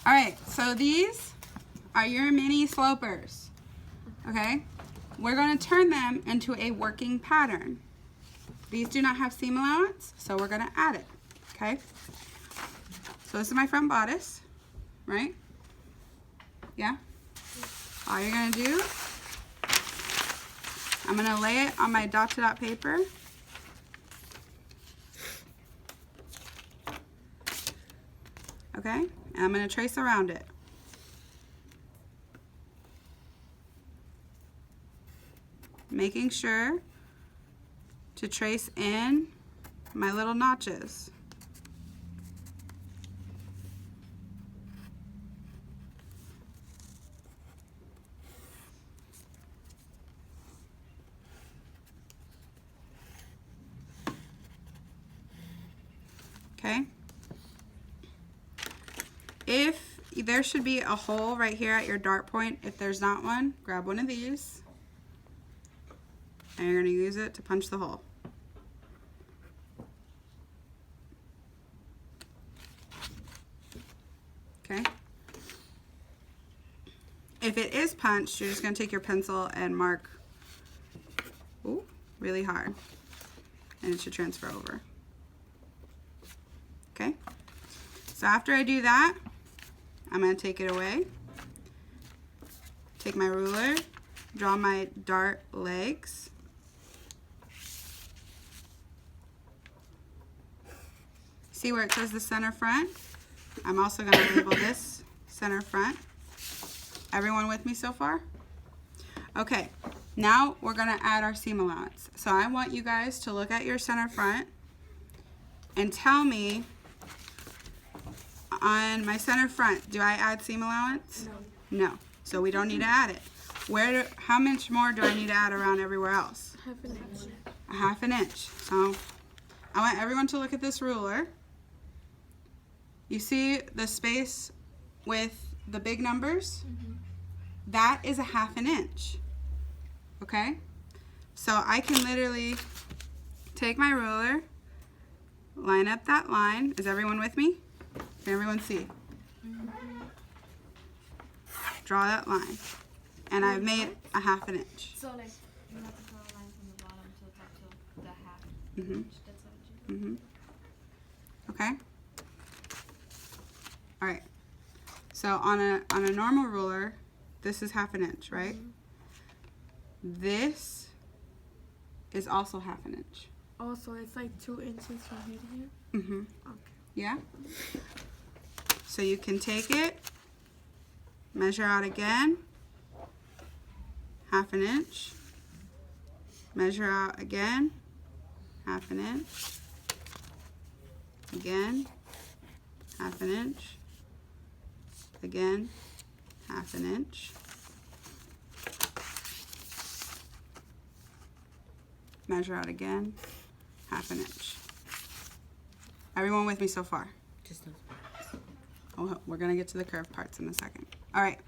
All right, so these are your mini slopers, okay? We're going to turn them into a working pattern. These do not have seam allowance, so we're going to add it, okay? So this is my front bodice, right? Yeah? All you're going to do, I'm going to lay it on my dot-to-dot paper. Okay? And I'm going to trace around it. Making sure to trace in my little notches. Okay? If there should be a hole right here at your dart point, if there's not one, grab one of these and you're going to use it to punch the hole. Okay? If it is punched, you're just going to take your pencil and mark really hard, and it should transfer over. Okay? So after I do that, I'm going to take it away, take my ruler, draw my dart legs, see where it says the center front? I'm also going to label this center front. Everyone with me so far? Okay, now we're going to add our seam allowance. So I want you guys to look at your center front and tell me, on my center front, do I add seam allowance? No. No. So we don't need to add it. How much more do I need to add around everywhere else? Half an inch. A half an inch. So I want everyone to look at this ruler. You see the space with the big numbers? Mm-hmm. That is a half an inch. Okay? So I can literally take my ruler, line up that line. Is everyone with me? Can everyone see? Mm-hmm. Draw that line. And I've made a half an inch. So like you have to draw a line from the bottom to the top to the half Mm-hmm. inch. That's what you do. Mm-hmm. Okay? Alright. So on a normal ruler, this is half an inch, right? Mm-hmm. This is also half an inch. Oh, so it's like 2 inches from here to here? Mm-hmm. Okay. Yeah? So you can take it, measure out again, half an inch, measure out again, half an inch, again, half an inch, again, half an inch, measure out again, half an inch. Everyone with me so far? Just those parts. Oh, we're gonna get to the curved parts in a second. All right,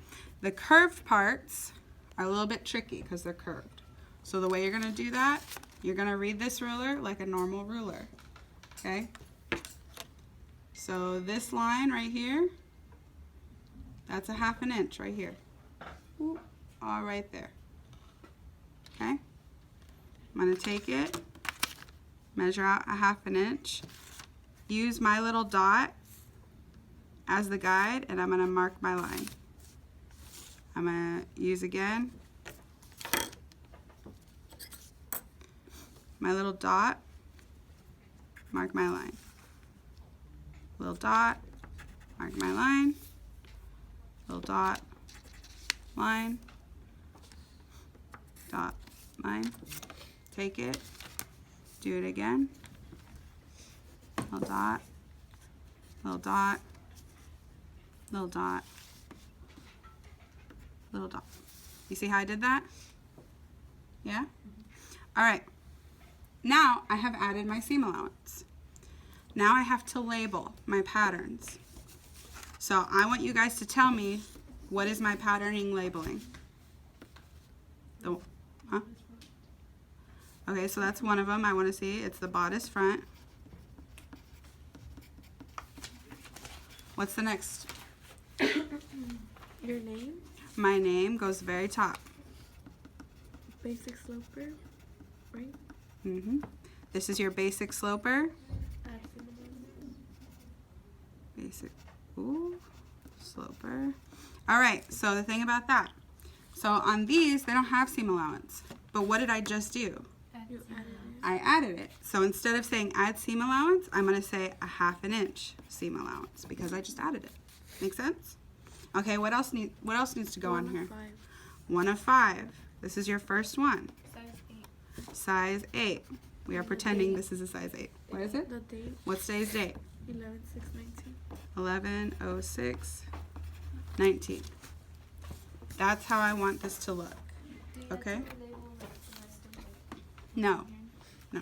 the curved parts are a little bit tricky because they're curved. So the way you're gonna do that, you're gonna read this ruler like a normal ruler, okay? So this line right here, that's a half an inch right here. Ooh, all right there, okay? I'm gonna take it, measure out a half an inch, use my little dot as the guide, and I'm going to mark my line. I'm going to use again my little dot, mark my line. Little dot, mark my line. Little dot, line, dot, line. Take it, do it again. Little dot, little dot, little dot, little dot. You see how I did that? Yeah? Mm-hmm. All right. Now I have added my seam allowance. Now I have to label my patterns. So I want you guys to tell me, what is my patterning labeling? Huh? Okay, so that's one of them I want to see. It's the bodice front. What's the next? Your name, My name goes very top. basic sloper, right? This is your basic sloper. Add similar. Basic, ooh, sloper. All right, so the thing about that. So on these, they don't have seam allowance. But what did I just do? You added it. I added it. So instead of saying add seam allowance, I'm going to say a 1/2 inch seam allowance because I just added it. Make sense? Okay, what else needs to go on here? 5. 1 of 5. This is your first one. Size 8. Size 8. We are pretending this is a size 8. What is it? The date, What's today's date? 11/6/19. 11/06/19. That's how I want this to look. Do you Okay. like to label like the rest of like No, no.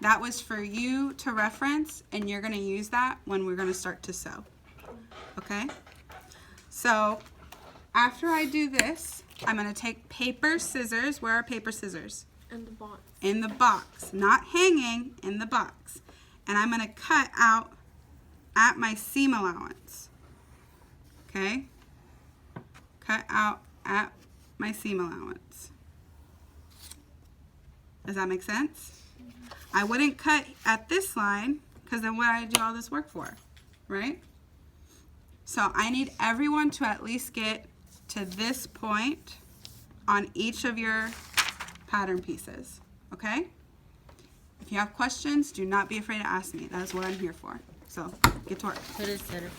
That was for you to reference, and you're going to use that when we're going to start to sew. Okay? So, after I do this, I'm going to take paper, scissors. Where are paper, scissors? And the box. In the box. Not hanging, in the box. And I'm going to cut out at my seam allowance. Okay? Cut out at my seam allowance. Does that make sense? I wouldn't cut at this line because then what I do all this work for, right? So I need everyone to at least get to this point on each of your pattern pieces, okay? If you have questions, do not be afraid to ask me. That is what I'm here for. So get to work. Put it center.